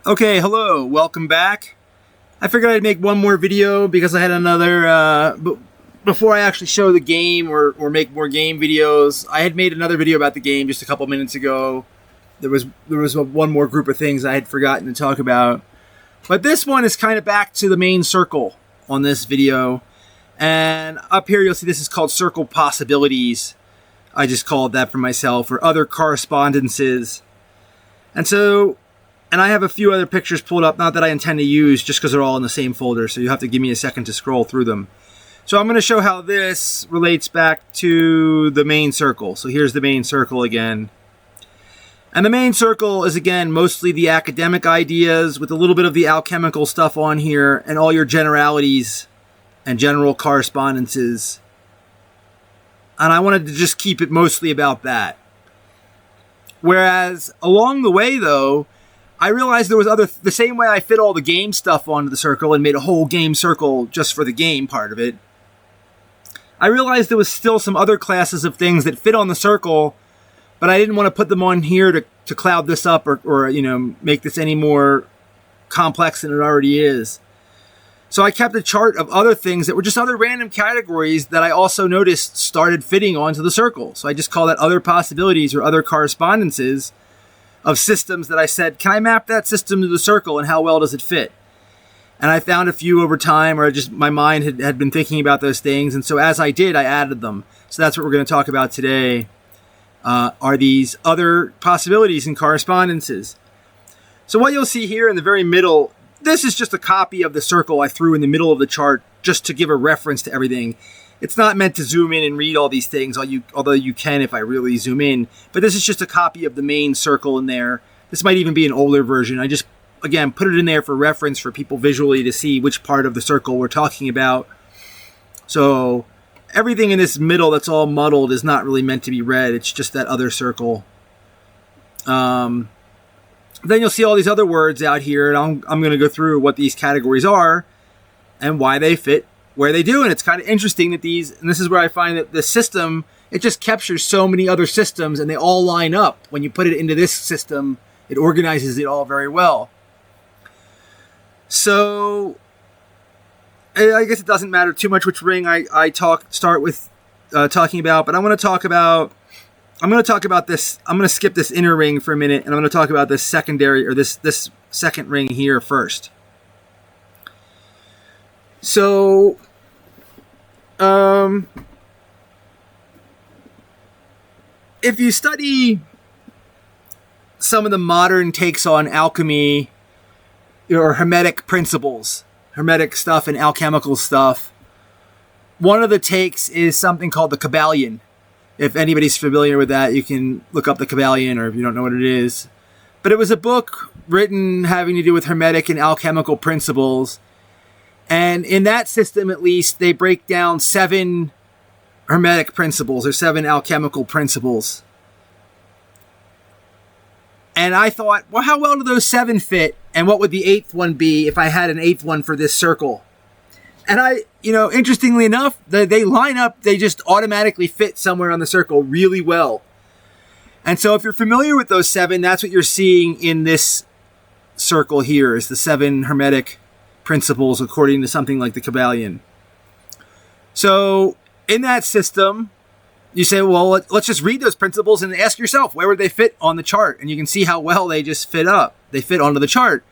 Okay, hello, welcome back. I figured I'd make one more video because I had another, before I actually show the game or make more game videos, I had made another video about the game just a couple minutes ago. There was one more group of things I had forgotten to talk about. But this one is kind of back to the main circle on this video. And up here you'll see this is called Circle Possibilities. I just called that for myself, or other correspondences. And I have a few other pictures pulled up, not that I intend to use, just because they're all in the same folder, so you have to give me a second to scroll through them. So I'm going to show how this relates back to the main circle. So here's the main circle again. And the main circle is, again, mostly the academic ideas with a little bit of the alchemical stuff on here and all your generalities and general correspondences. And I wanted to just keep it mostly about that. Whereas along the way, though, I realized there was the same way I fit all the game stuff onto the circle and made a whole game circle just for the game part of it. I realized there was still some other classes of things that fit on the circle, but I didn't want to put them on here to cloud this up or make this any more complex than it already is. So I kept a chart of other things that were just other random categories that I also noticed started fitting onto the circle. So I just call that other possibilities or other correspondences of systems that I said, can I map that system to the circle and how well does it fit? And I found a few over time, or just my mind had been thinking about those things. And so as I did, I added them. So that's what we're going to talk about today, are these other possibilities and correspondences. So what you'll see here in the very middle, this is just a copy of the circle I threw in the middle of the chart just to give a reference to everything. It's not meant to zoom in and read all these things, although you can if I really zoom in. But this is just a copy of the main circle in there. This might even be an older version. I just, again, put it in there for reference for people visually to see which part of the circle we're talking about. So everything in this middle that's all muddled is not really meant to be read. It's just that other circle. Then you'll see all these other words out here, and I'm going to go through what these categories are and why they fit where they do. And it's kind of interesting that and this is where I find that the system, it just captures so many other systems and they all line up. When you put it into this system, it organizes it all very well. So I guess it doesn't matter too much which ring I start with talking about, but I'm going to talk about this. I'm going to skip this inner ring for a minute, and I'm going to talk about this secondary, or this second ring here first. So, if you study some of the modern takes on alchemy or hermetic principles, hermetic stuff and alchemical stuff, one of the takes is something called the Kabbalion. If anybody's familiar with that, you can look up the Kabbalion, or if you don't know what it is. But it was a book written having to do with hermetic and alchemical principles. And in that system, at least, they break down 7 hermetic principles or 7 alchemical principles. And I thought, well, how well do those 7 fit? And what would the 8th one be if I had an 8th one for this circle? And interestingly enough, they line up, they just automatically fit somewhere on the circle really well. And so if you're familiar with those 7, that's what you're seeing in this circle here, is the 7 hermetic principles according to something like the Kabbalion. So in that system, you say, well, let's just read those principles and ask yourself, where would they fit on the chart? And you can see how well they just fit up. They fit onto the chart.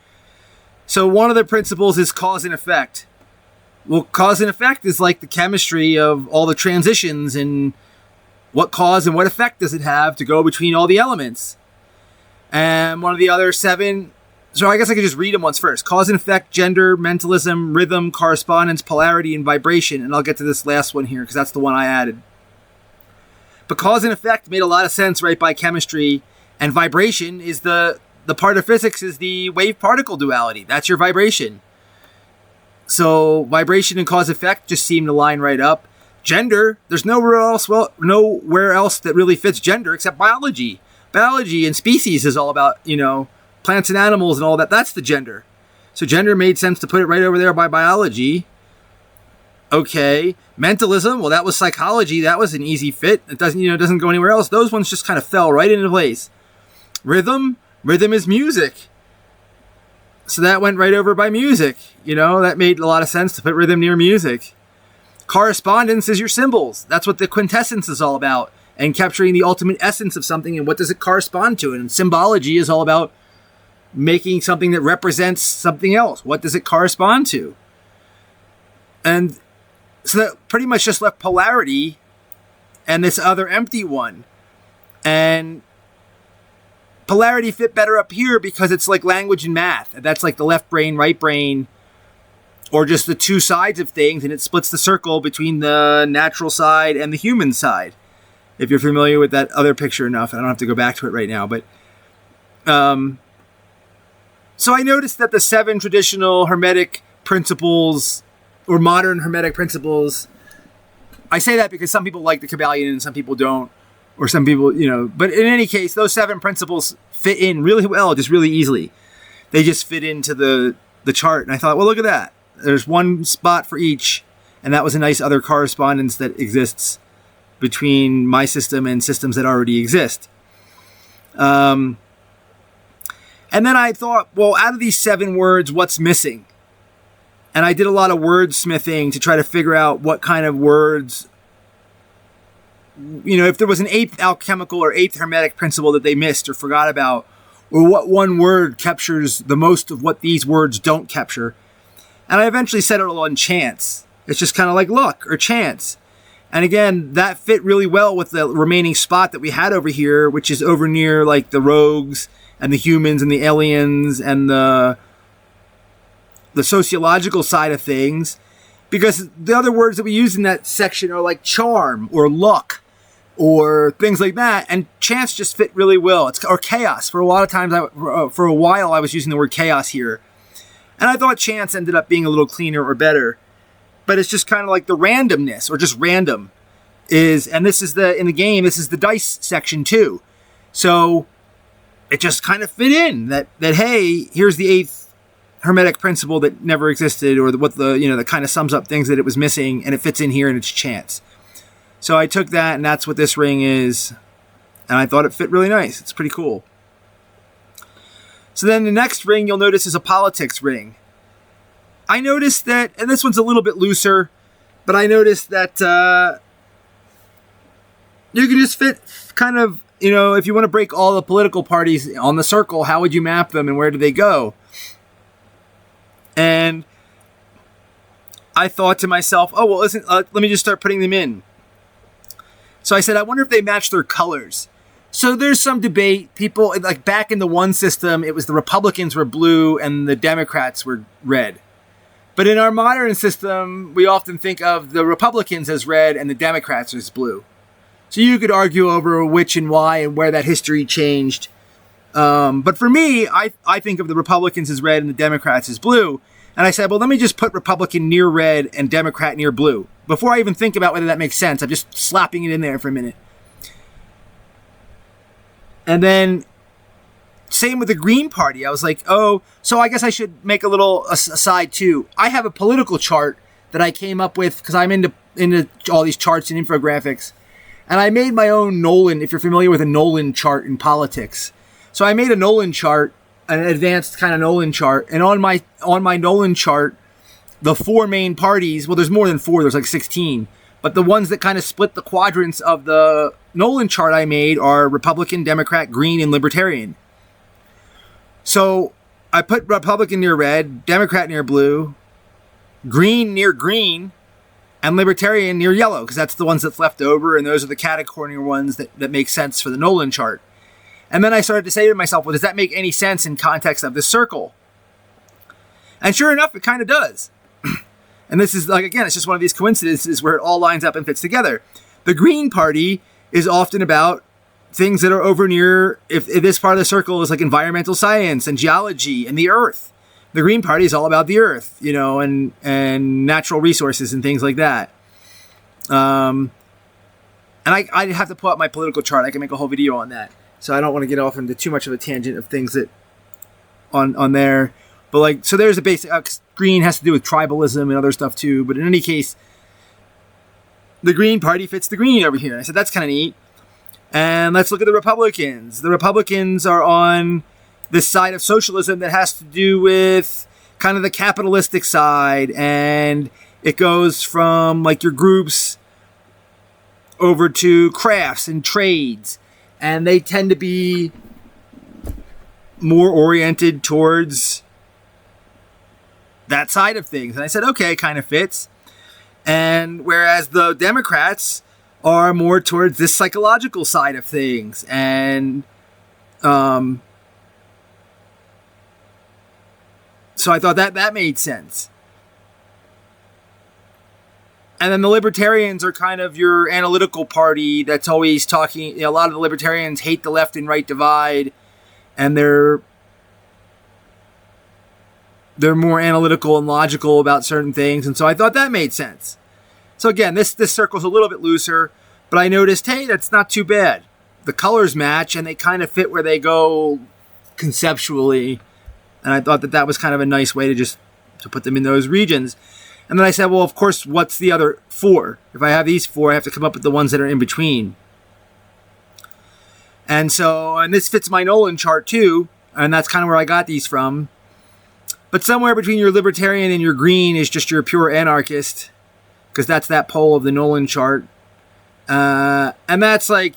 So one of the principles is cause and effect. Well, cause and effect is like the chemistry of all the transitions, and what cause and what effect does it have to go between all the elements? And one of the other 7, so I guess I could just read them once first. Cause and effect, gender, mentalism, rhythm, correspondence, polarity, and vibration. And I'll get to this last one here because that's the one I added. But cause and effect made a lot of sense right by chemistry. And vibration is the part of physics is the wave-particle duality. That's your vibration. So vibration and cause effect just seem to line right up. Gender, there's nowhere else that really fits gender except biology. Biology and species is all about, plants and animals and all that. That's the gender. So gender made sense to put it right over there by biology. Okay. Mentalism, well, that was psychology. That was an easy fit. It doesn't go anywhere else. Those ones just kind of fell right into place. Rhythm is music. So that went right over by music. That made a lot of sense to put rhythm near music. Correspondence is your symbols. That's what the quintessence is all about. And capturing the ultimate essence of something and what does it correspond to. And symbology is all about making something that represents something else. What does it correspond to? And so that pretty much just left polarity and this other empty one. And polarity fit better up here because it's like language and math. That's like the left brain, right brain, or just the two sides of things. And it splits the circle between the natural side and the human side. If you're familiar with that other picture enough, I don't have to go back to it right now. But so I noticed that the 7 traditional Hermetic principles or modern Hermetic principles, I say that because some people like the Kybalion and some people don't, or some people, but in any case, those 7 principles fit in really well, just really easily. They just fit into the chart. And I thought, well, look at that. There's one spot for each. And that was a nice other correspondence that exists between my system and systems that already exist. And then I thought, well, out of these 7 words, what's missing? And I did a lot of wordsmithing to try to figure out what kind of words, if there was an 8th alchemical or 8th hermetic principle that they missed or forgot about, or what one word captures the most of what these words don't capture. And I eventually settled on chance. It's just kind of like luck or chance. And again, that fit really well with the remaining spot that we had over here, which is over near like the rogues and the humans and the aliens and the sociological side of things. Because the other words that we use in that section are like charm or luck or things like that. And chance just fit really well. Or chaos. For a lot of times, for a while, I was using the word chaos here. And I thought chance ended up being a little cleaner or better. But it's just kind of like the randomness or just random is, and this is in the game, this is the dice section too. So it just kind of fit in that hey, here's the 8th hermetic principle that never existed, or that kind of sums up things that it was missing, and it fits in here and it's chance. So I took that, and that's what this ring is. And I thought it fit really nice. It's pretty cool. So then the next ring you'll notice is a politics ring. I noticed that, and this one's a little bit looser, but I noticed that you can just fit kind of, if you want to break all the political parties on the circle, how would you map them and where do they go? And I thought to myself, oh, well, let me just start putting them in. So I said, I wonder if they match their colors. So there's some debate. People, like back in the one system, it was the Republicans were blue and the Democrats were red. But in our modern system, we often think of the Republicans as red and the Democrats as blue. So you could argue over which and why and where that history changed. But for me, I think of the Republicans as red and the Democrats as blue. And I said, well, let me just put Republican near red and Democrat near blue. Before I even think about whether that makes sense, I'm just slapping it in there for a minute. And then same with the Green Party. I was like, oh, so I guess I should make a little aside too. I have a political chart that I came up with because I'm into all these charts and infographics. And I made my own Nolan, if you're familiar with a Nolan chart in politics. So I made a Nolan chart, an advanced kind of Nolan chart. And on my Nolan chart, the 4 main parties, well, there's more than 4, there's like 16. But the ones that kind of split the quadrants of the Nolan chart I made are Republican, Democrat, Green, and Libertarian. So I put Republican near red, Democrat near blue, Green near green, and Libertarian near yellow, because that's the ones that's left over, and those are the catty-corner ones that make sense for the Nolan chart. And then I started to say to myself, well, does that make any sense in context of this circle? And sure enough, it kind of does. And this is, like, again, it's just one of these coincidences where it all lines up and fits together. The Green Party is often about things that are over near, if this part of the circle is like environmental science and geology and the earth. The Green Party is all about the earth, and natural resources and things like that. And I have to pull out my political chart. I can make a whole video on that. So I don't want to get off into too much of a tangent of things that on there. But so there's a basic, green has to do with tribalism and other stuff too. But in any case, the Green Party fits the green over here. I said, that's kind of neat. And let's look at the Republicans. The Republicans are on this side of socialism that has to do with kind of the capitalistic side, and it goes from like your groups over to crafts and trades, and they tend to be more oriented towards that side of things. And I said, okay, kind of fits. And whereas the Democrats are more towards this psychological side of things, and so I thought that made sense. And then the libertarians are kind of your analytical party that's always talking. A lot of the libertarians hate the left and right divide, and they're more analytical and logical about certain things. And so I thought that made sense. So again, this circle's a little bit looser, but I noticed, hey, that's not too bad. The colors match, and they kind of fit where they go conceptually. And I thought that was kind of a nice way to put them in those regions. And then I said, well, of course, what's the other 4? If I have these 4, I have to come up with the ones that are in between. And this fits my Nolan chart too, and that's kind of where I got these from. But somewhere between your libertarian and your green is just your pure anarchist, because that's that pole of the Nolan chart. And that's like,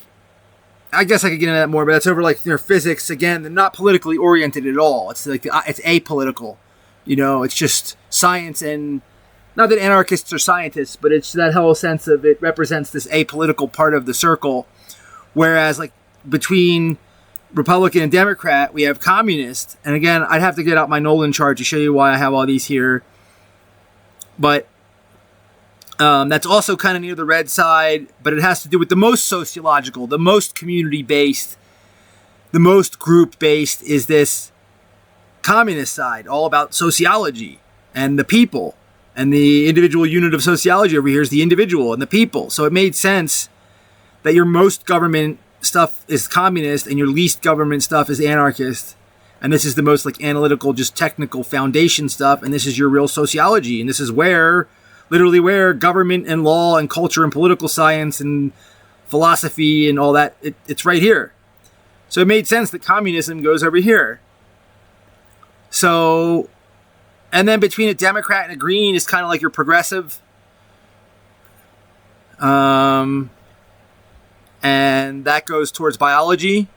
I guess I could get into that more, but that's over like their physics. Again, they're not politically oriented at all. It's like it's apolitical. It's just science, and not that anarchists are scientists, but it's that whole sense of it represents this apolitical part of the circle. Whereas like between Republican and Democrat, we have communist. And again, I'd have to get out my Nolan chart to show you why I have all these here. But that's also kind of near the red side, but it has to do with the most sociological, the most community-based, the most group-based is this communist side, all about sociology and the people. And the individual unit of sociology over here is the individual and the people. So it made sense that your most government stuff is communist and your least government stuff is anarchist. And this is the most like analytical, just technical foundation stuff. And this is your real sociology. And this is literally where government and law and culture and political science and philosophy and all that, it's right here. So it made sense that communism goes over here. So, and then between a Democrat and a Green is kind of like your progressive. And that goes towards biology.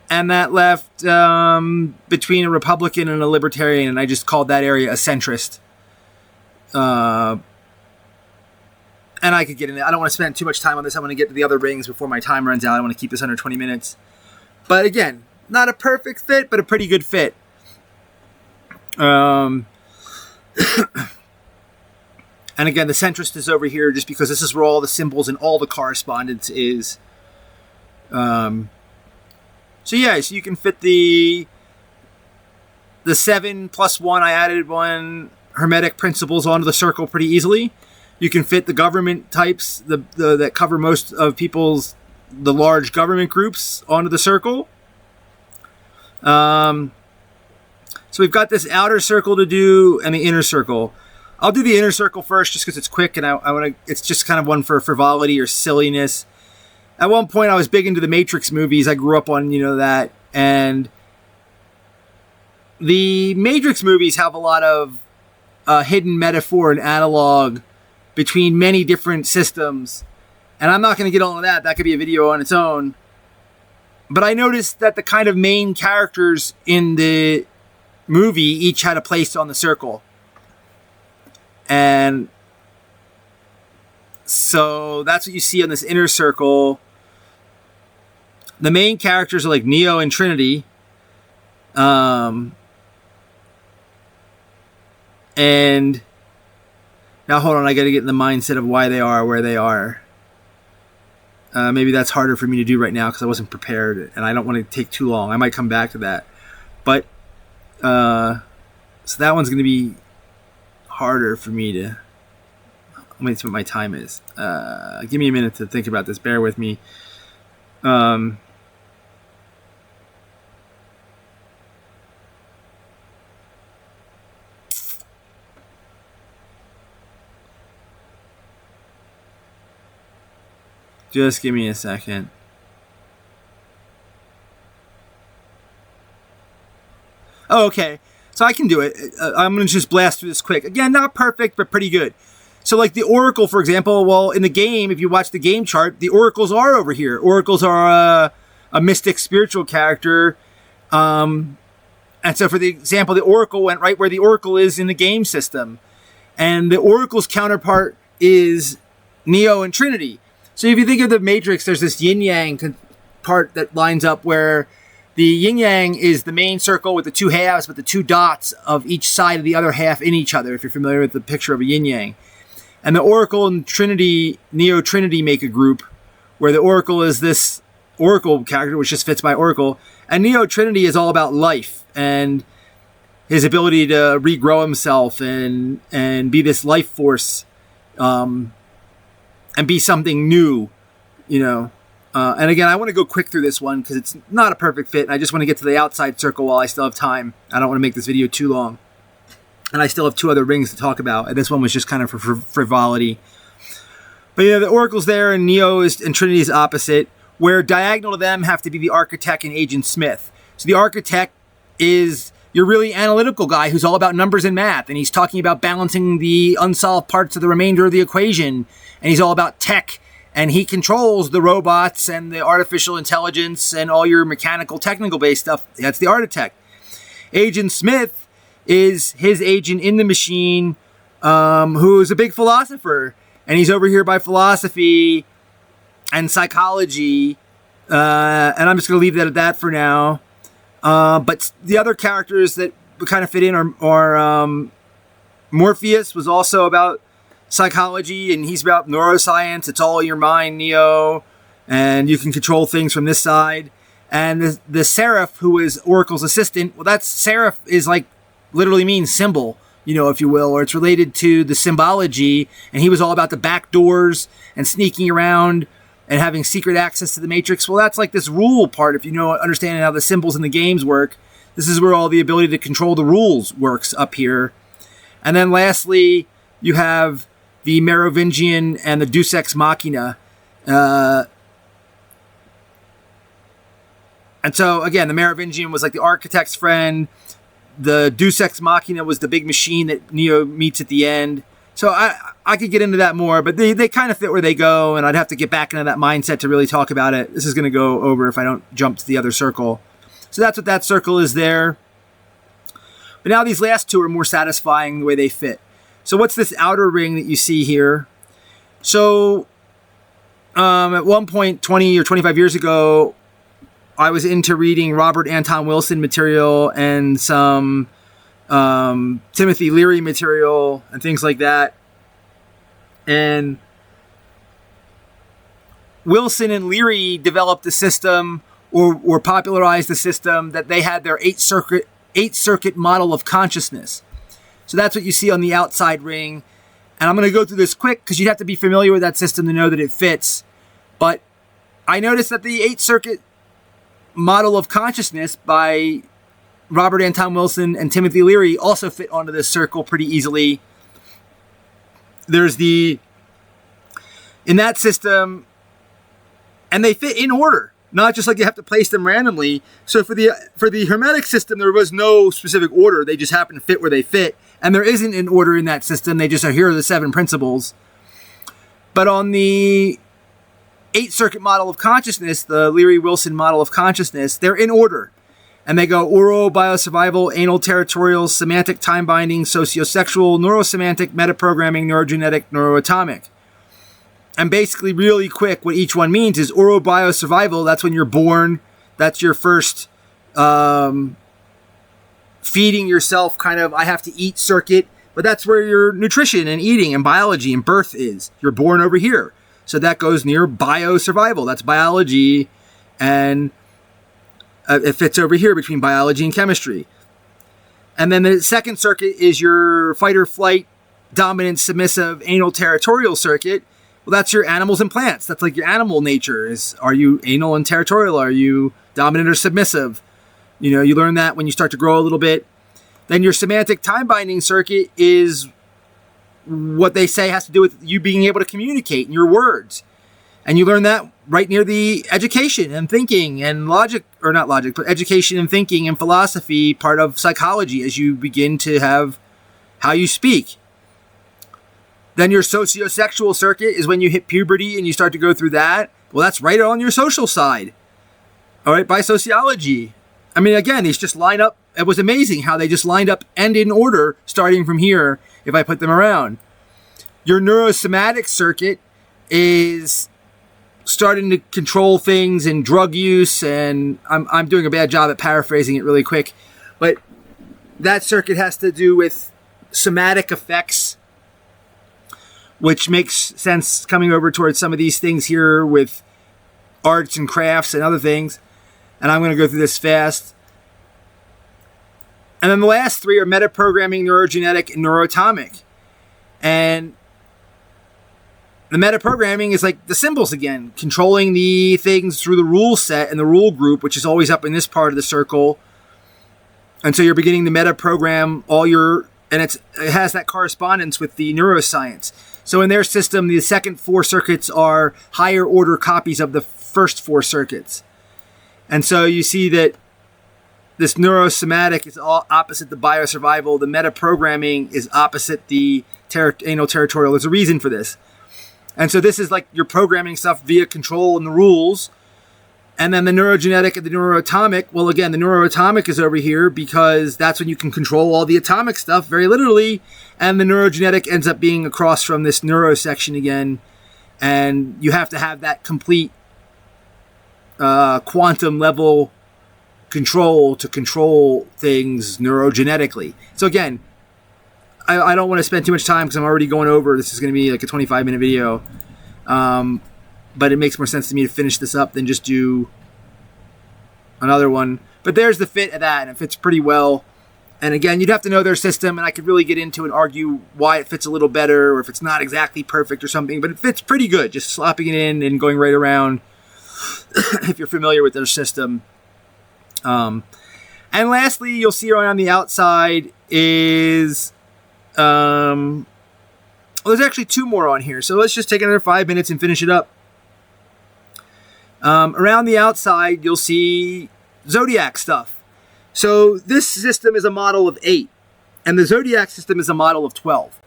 And that left between a Republican and a Libertarian, and I just called that area a centrist. And I could get into it. I don't want to spend too much time on this. I want to get to the other rings before my time runs out. I want to keep this under 20 minutes. But again, not a perfect fit, but a pretty good fit. And again, the centrist is over here just because this is where all the symbols and all the correspondence is. So you can fit the 7 plus 1. I added 1 hermetic principles onto the circle pretty easily. You can fit the government types that cover most of the large government groups onto the circle. So we've got this outer circle to do and the inner circle. I'll do the inner circle first just because it's quick and I want to. It's just kind of one for frivolity or silliness. At one point, I was big into the Matrix movies. I grew up on that, and the Matrix movies have a lot of hidden metaphor and analog between many different systems. And I'm not going to get into that. That could be a video on its own. But I noticed that the kind of main characters in the movie each had a place on the circle. And so that's what you see on this inner circle. The main characters are like Neo and Trinity. And now hold on, I got to get in the mindset of why they are where they are. Maybe that's harder for me to do right now because I wasn't prepared and I don't want to take too long. I might come back to that. But, so that one's going to be harder for me to... Let me see what my time is. Give me a minute to think about this. Bear with me. Just give me a second. Oh, okay. So I can do it. I'm going to just blast through this quick. Again, not perfect, but pretty good. So like the Oracle, for example, well, in the game, if you watch the game chart, the Oracles are over here. Oracles are a mystic spiritual character. And so for the example, the Oracle went right where the Oracle is in the game system. And the Oracle's counterpart is Neo and Trinity. So if you think of the Matrix, there's this yin-yang part that lines up where the yin-yang is the main circle with the two halves, but the two dots of each side of the other half in each other, if you're familiar with the picture of a yin-yang. And the Oracle and Trinity, Neo-Trinity, make a group where the Oracle is this Oracle character, which just fits by Oracle. And Neo-Trinity is all about life and his ability to regrow himself and be this life force and be something new, you know. And again, I want to go quick through this one because it's not a perfect fit. And I just want to get to the outside circle while I still have time. I don't want to make this video too long. And I still have two other rings to talk about. And this one was just kind of for frivolity. But yeah, the Oracle's there and Neo and Trinity is opposite, where diagonal to them have to be the Architect and Agent Smith. So the Architect is your really analytical guy who's all about numbers and math. And he's talking about balancing the unsolved parts of the remainder of the equation. And he's all about tech. And he controls the robots and the artificial intelligence and all your mechanical, technical-based stuff. That's the Architect. Agent Smith is his agent in the machine, who is a big philosopher. And he's over here by philosophy and psychology. And I'm just going to leave that at that for now. But the other characters that kind of fit in are Morpheus was also about psychology, and he's about neuroscience. It's all in your mind, Neo, and you can control things from this side. And the Seraph, who is Oracle's assistant, well, that's Seraph is like literally means symbol, you know, if you will, or it's related to the symbology. And he was all about the back doors and sneaking around and having secret access to the Matrix. Well, that's like this rule part. If you know, understanding how the symbols in the games work, this is where all the ability to control the rules works up here. And then lastly, you have the Merovingian and the Deus Ex Machina. And so, again, the Merovingian was like the Architect's friend. The Deus Ex Machina was the big machine that Neo meets at the end. So I could get into that more, but they kind of fit where they go, and I'd have to get back into that mindset to really talk about it. This is going to go over if I don't jump to the other circle. So that's what that circle is there. But now these last two are more satisfying the way they fit. So what's this outer ring that you see here? So at one point, 20 or 25 years ago, I was into reading Robert Anton Wilson material and some Timothy Leary material and things like that. And Wilson and Leary developed a system or popularized the system that they had their eight circuit model of consciousness. So that's what you see on the outside ring. And I'm going to go through this quick because you'd have to be familiar with that system to know that it fits. But I noticed that the 8-circuit model of consciousness by Robert Anton Wilson and Timothy Leary also fit onto this circle pretty easily. There's in that system, and they fit in order. Not just like you have to place them randomly. So for the Hermetic system, there was no specific order. They just happen to fit where they fit. And there isn't an order in that system. They just are, here are the 7 principles. But on the 8-circuit model of consciousness, the Leary-Wilson model of consciousness, they're in order. And they go oro, biosurvival, anal territorial, semantic time binding, sociosexual, neurosemantic, metaprogramming, neurogenetic, neuroatomic. And basically, really quick, what each one means is oro, biosurvival, that's when you're born. That's your first feeding yourself kind of, I have to eat circuit. But that's where your nutrition and eating and biology and birth is. You're born over here. So that goes near biosurvival. That's biology. And it fits over here between biology and chemistry. And then the second circuit is your fight or flight, dominant, submissive, anal territorial circuit. Well, that's your animals and plants. That's like your animal nature. Are you anal and territorial? Are you dominant or submissive? You know, you learn that when you start to grow a little bit. Then your semantic time binding circuit is what they say has to do with you being able to communicate in your words. And you learn that right near the education and thinking and logic, or not logic, but education and thinking and philosophy part of psychology as you begin to have how you speak. Then your sociosexual circuit is when you hit puberty and you start to go through that. Well, that's right on your social side. All right, by sociology. I mean, again, these just line up. It was amazing how they just lined up and in order starting from here if I put them around. Your neurosomatic circuit is starting to control things and drug use, and I'm doing a bad job at paraphrasing it really quick, but that circuit has to do with somatic effects, which makes sense coming over towards some of these things here with arts and crafts and other things, and I'm going to go through this fast. And then the last three are metaprogramming, neurogenetic, and neuroatomic. And the metaprogramming is like the symbols again, controlling the things through the rule set and the rule group, which is always up in this part of the circle. And so you're beginning to metaprogram all your, and it has that correspondence with the neuroscience. So in their system, the second four circuits are higher order copies of the first four circuits. And so you see that this neurosomatic is all opposite the biosurvival. The metaprogramming is opposite the anal territorial. There's a reason for this. And so this is like you're programming stuff via control and the rules. And then the neurogenetic and the neuroatomic, well, again, the neuroatomic is over here because that's when you can control all the atomic stuff very literally. And the neurogenetic ends up being across from this neuro section again. And you have to have that complete quantum level control to control things neurogenetically. So again, I don't want to spend too much time because I'm already going over. This is going to be like a 25-minute video. But it makes more sense to me to finish this up than just do another one. But there's the fit of that, and it fits pretty well. And again, you'd have to know their system, and I could really get into and argue why it fits a little better or if it's not exactly perfect or something. But it fits pretty good, just slopping it in and going right around if you're familiar with their system. And lastly, you'll see right on the outside is... well, there's actually two more on here, so let's just take another 5 minutes and finish it up. Around the outside, you'll see zodiac stuff. So this system is a model of 8, and the zodiac system is a model of 12.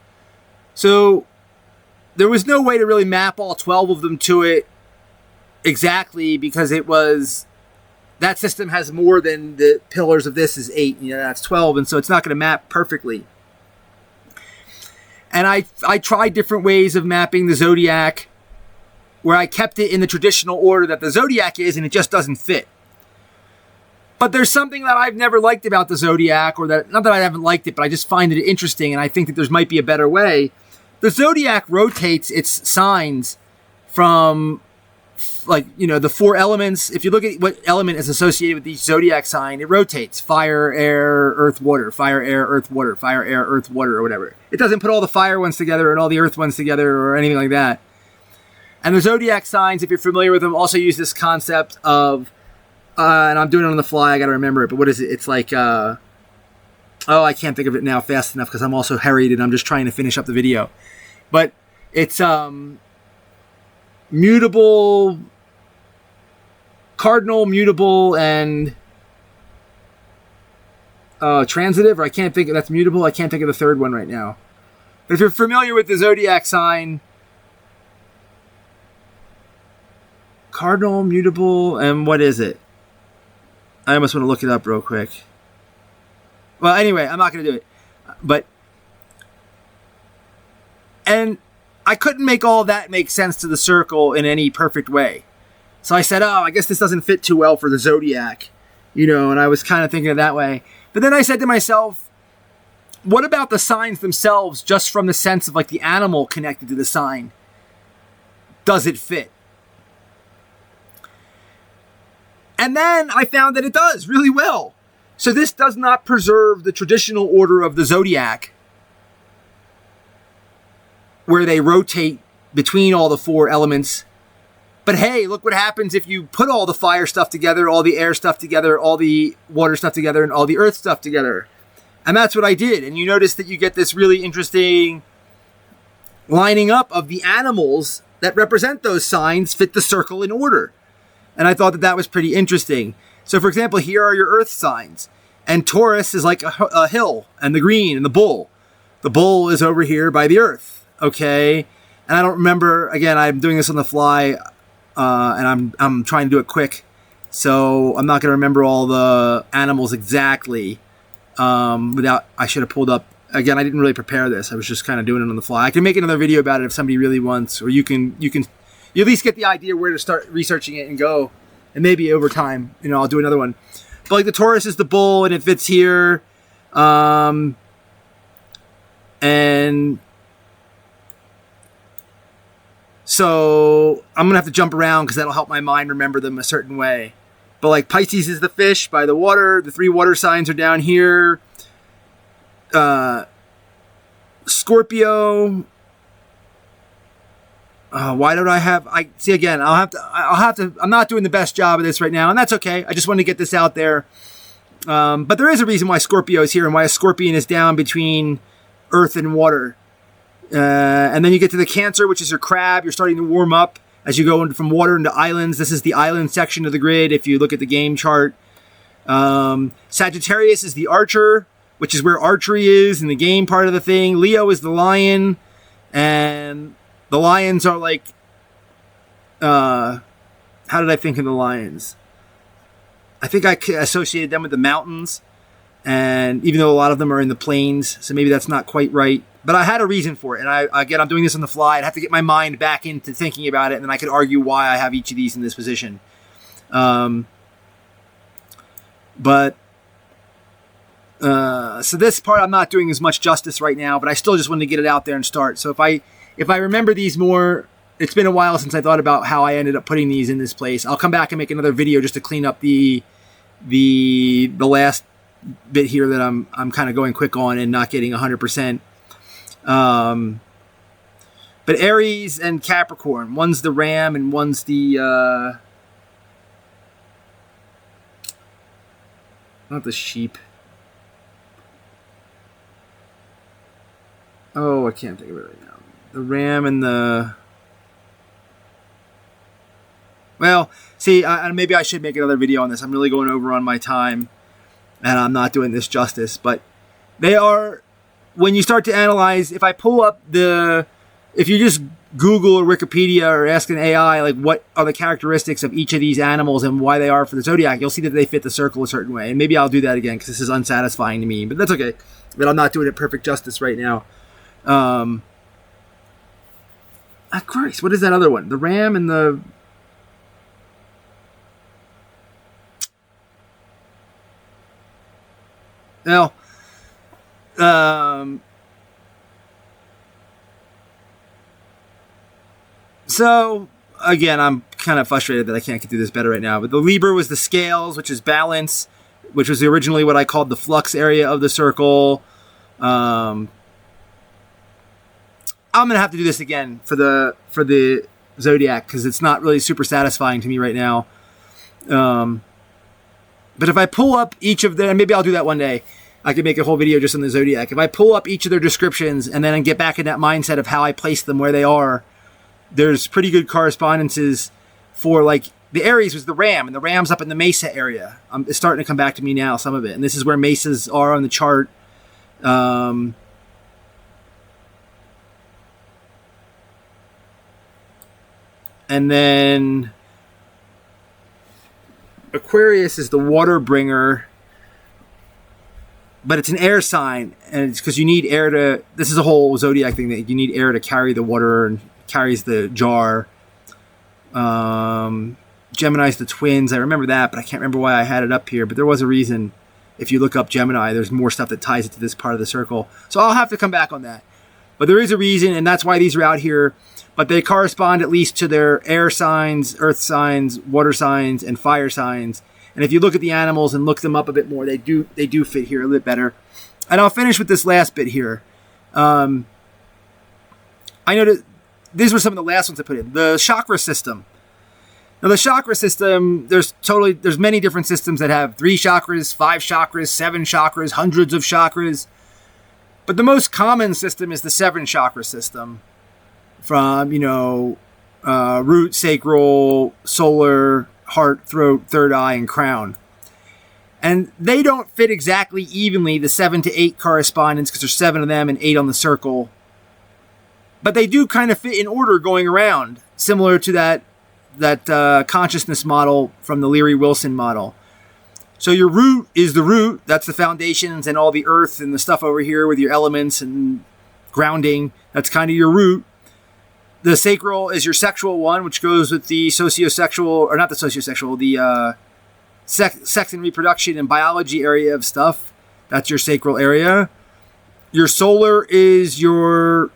So there was no way to really map all 12 of them to it exactly because it was... that system has more than the pillars of this is 8, that's 12, and so it's not going to map perfectly. And I tried different ways of mapping the zodiac where I kept it in the traditional order that the zodiac is, and it just doesn't fit. But there's something that I've never liked about the zodiac, or that, not that I haven't liked it, but I just find it interesting, and I think that there might be a better way. The zodiac rotates its signs from, like, the four elements. If you look at what element is associated with each zodiac sign, it rotates. Fire, air, earth, water. Fire, air, earth, water. Fire, air, earth, water, or whatever. It doesn't put all the fire ones together and all the earth ones together or anything like that. And the zodiac signs, if you're familiar with them, also use this concept of, and I'm doing it on the fly, I got to remember it, but what is it? It's like, I can't think of it now fast enough because I'm also hurried and I'm just trying to finish up the video. But it's mutable... cardinal, mutable, and transitive, or I can't think of, that's mutable. I can't think of the third one right now. But if you're familiar with the zodiac sign, cardinal, mutable, and what is it? I almost want to look it up real quick. Well, anyway, I'm not going to do it. And I couldn't make all of that make sense to the circle in any perfect way. So I said, I guess this doesn't fit too well for the zodiac, and I was kind of thinking of that way. But then I said to myself, what about the signs themselves, just from the sense of like the animal connected to the sign? Does it fit? And then I found that it does really well. So this does not preserve the traditional order of the zodiac, where they rotate between all the four elements. But hey, look what happens if you put all the fire stuff together, all the air stuff together, all the water stuff together, and all the earth stuff together. And that's what I did. And you notice that you get this really interesting lining up of the animals that represent those signs fit the circle in order. And I thought that that was pretty interesting. So, for example, here are your earth signs. And Taurus is like a hill, and the green, and the bull. The bull is over here by the earth, okay? And I don't remember, again, I'm doing this on the fly, and I'm trying to do it quick. So I'm not going to remember all the animals exactly. I should have pulled up. Again, I didn't really prepare this. I was just kind of doing it on the fly. I can make another video about it if somebody really wants, or you at least get the idea where to start researching it and go. And maybe over time, I'll do another one. But like the Taurus is the bull, and it fits here. And so I'm going to have to jump around because that'll help my mind remember them a certain way. But like Pisces is the fish by the water. The 3 water signs are down here. Scorpio. Why don't I see again, I'll have to, I'm not doing the best job of this right now, and that's okay. I just wanted to get this out there. But there is a reason why Scorpio is here and why a scorpion is down between earth and water. And then you get to the Cancer, which is your crab. You're starting to warm up as you go from water into islands. This is the island section of the grid if you look at the game chart. Sagittarius is the archer, which is where archery is in the game part of the thing. Leo is the lion, and the lions are like, how did I think of the lions? I think I associated them with the mountains, and even though a lot of them are in the plains, so maybe that's not quite right. But I had a reason for it, and I'm doing this on the fly. I'd have to get my mind back into thinking about it, and then I could argue why I have each of these in this position. So this part I'm not doing as much justice right now, but I still just wanted to get it out there and start. So if I remember these more, it's been a while since I thought about how I ended up putting these in this place. I'll come back and make another video just to clean up the last bit here that I'm kind of going quick on and not getting 100%. But Aries and Capricorn, one's the ram and one's the not the sheep. Oh, I can't think of it right now. The ram and the... Well, see, maybe I should make another video on this. I'm really going over on my time, and I'm not doing this justice. But they are... When you start to analyze, if I pull up if you just Google or Wikipedia or ask an AI, like, what are the characteristics of each of these animals and why they are for the zodiac, you'll see that they fit the circle a certain way. And maybe I'll do that again because this is unsatisfying to me, but that's okay. But I'm not doing it perfect justice right now. Christ, what is that other one? The ram and the... Well, so again, I'm kind of frustrated that I can't get through this better right now. But the Libra was the scales, which is balance, which was originally what I called the flux area of the circle. I'm gonna have to do this again for the zodiac because it's not really super satisfying to me right now. But if I pull up each of them, maybe I'll do that one day. I could make a whole video just on the zodiac. If I pull up each of their descriptions and then get back in that mindset of how I place them where they are, there's pretty good correspondences for, like, the Aries was the ram, and the ram's up in the Mesa area. It's starting to come back to me now, some of it. And this is where mesas are on the chart. And then Aquarius is the water bringer, but it's an air sign, and it's because you need air to... This is a whole zodiac thing, that you need air to carry the water and carries the jar. Gemini's the twins. I remember that, but I can't remember why I had it up here, but there was a reason. If you look up Gemini, there's more stuff that ties it to this part of the circle. So I'll have to come back on that. But there is a reason, and that's why these are out here. But they correspond at least to their air signs, earth signs, water signs, and fire signs. And if you look at the animals and look them up a bit more, they do fit here a little bit better. And I'll finish with this last bit here. I know that these were some of the last ones I put in. The chakra system. Now, the chakra system, there's many different systems that have 3 chakras, 5 chakras, 7 chakras, hundreds of chakras. But the most common system is the 7 chakra system. From, root, sacral, solar, heart, throat, third eye, and crown. And they don't fit exactly evenly, the 7 to 8 correspondence, because there's 7 of them and 8 on the circle. But they do kind of fit in order going around, similar to that consciousness model from the Leary-Wilson model. So your root is the root. That's the foundations and all the earth and the stuff over here with your elements and grounding. That's kind of your root. The sacral is your sexual one, which goes with the sociosexual, or not the sociosexual, the sex and reproduction and biology area of stuff. That's your sacral area. Your solar is your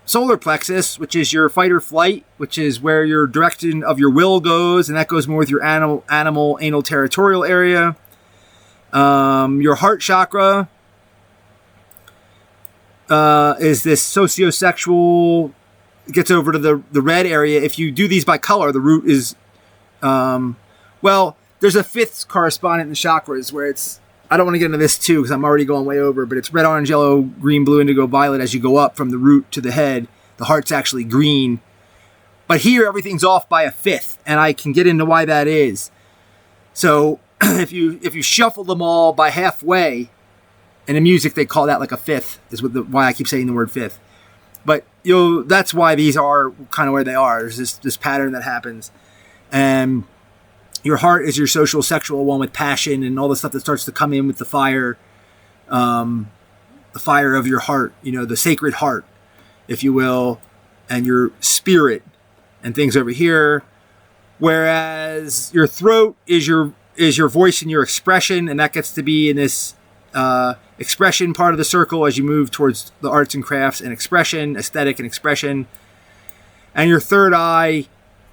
solar plexus, which is your fight or flight, which is where your direction of your will goes, and that goes more with your animal anal territorial area. Your heart chakra is this sociosexual, gets over to the red area. If you do these by color, the root is, there's a 5th correspondent in the chakras where it's, I don't want to get into this too because I'm already going way over, but it's red, orange, yellow, green, blue, indigo, violet as you go up from the root to the head. The heart's actually green. But here everything's off by a 5th, and I can get into why that is. So if you shuffle them all by halfway, and in music they call that like a 5th, is why I keep saying the word 5th. But that's why these are kind of where they are. There's this pattern that happens. And your heart is your social, sexual one with passion and all the stuff that starts to come in with the fire of your heart, the sacred heart, if you will, and your spirit and things over here. Whereas your throat is your voice and your expression, and that gets to be in this expression part of the circle as you move towards the arts and crafts and expression, aesthetic and expression. And your third eye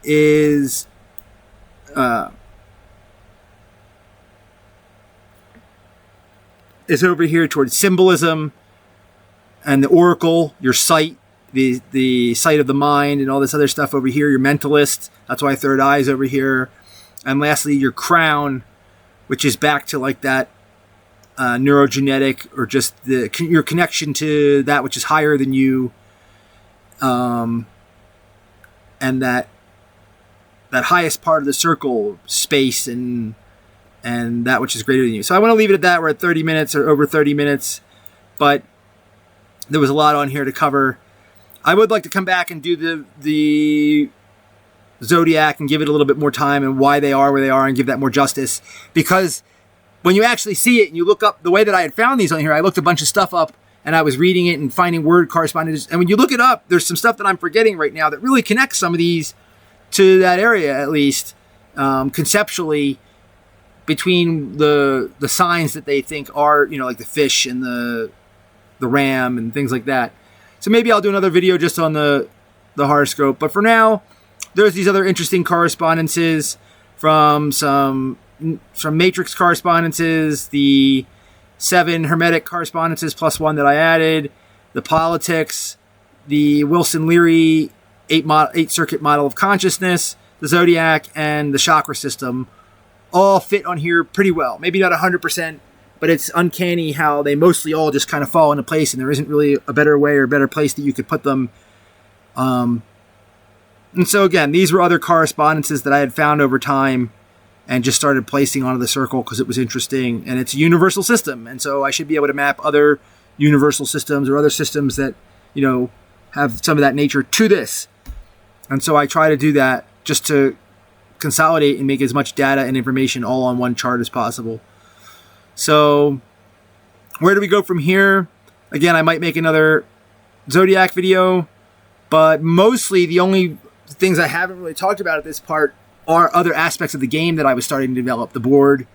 is over here towards symbolism and the oracle, your sight, the sight of the mind and all this other stuff over here, your mentalist. That's why third eye is over here. And lastly, your crown, which is back to like that neurogenetic, or just your connection to that which is higher than you, and that highest part of the circle, space and that which is greater than you. So I want to leave it at that. We're at 30 minutes or over 30 minutes, but there was a lot on here to cover. I would like to come back and do the zodiac and give it a little bit more time and why they are where they are and give that more justice, because when you actually see it and you look up the way that I had found these on here, I looked a bunch of stuff up and I was reading it and finding word correspondences. And when you look it up, there's some stuff that I'm forgetting right now that really connects some of these to that area, at least conceptually, between the signs that they think are, like the fish and the ram and things like that. So maybe I'll do another video just on the horoscope. But for now, there's these other interesting correspondences from matrix correspondences, the 7 hermetic correspondences plus 1 that I added, the politics, the Wilson-Leary 8 circuit model of consciousness, the zodiac, and the chakra system all fit on here pretty well. Maybe not 100%, but it's uncanny how they mostly all just kind of fall into place, and there isn't really a better way or a better place that you could put them. And so again, these were other correspondences that I had found over time and just started placing onto the circle because it was interesting, and it's a universal system. And so I should be able to map other universal systems or other systems that, have some of that nature to this. And so I try to do that just to consolidate and make as much data and information all on one chart as possible. So where do we go from here? Again, I might make another zodiac video, but mostly the only things I haven't really talked about at this part are other aspects of the game that I was starting to develop, the board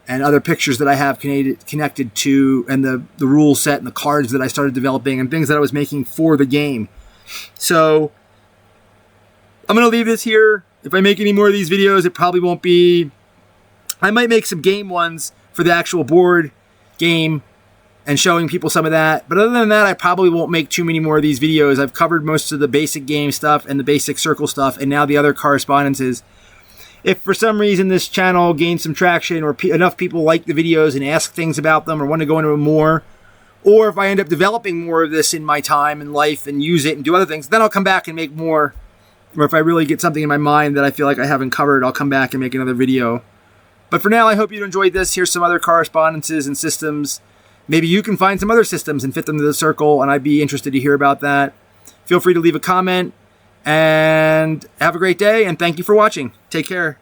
and other pictures that I have connected to, and the rule set and the cards that I started developing and things that I was making for the game. So I'm going to leave this here. If I make any more of these videos, it probably won't be... I might make some game ones for the actual board game and showing people some of that. But other than that, I probably won't make too many more of these videos. I've covered most of the basic game stuff and the basic circle stuff, and now the other correspondences. If for some reason this channel gains some traction, or enough people like the videos and ask things about them or want to go into it more, or if I end up developing more of this in my time and life and use it and do other things, then I'll come back and make more Or if I really get something in my mind that I feel like I haven't covered, I'll come back and make another video. But for now, I hope you enjoyed this. Here's some other correspondences and systems. Maybe you can find some other systems and fit them to the circle, and I'd be interested to hear about that. Feel free to leave a comment, and have a great day, and thank you for watching. Take care.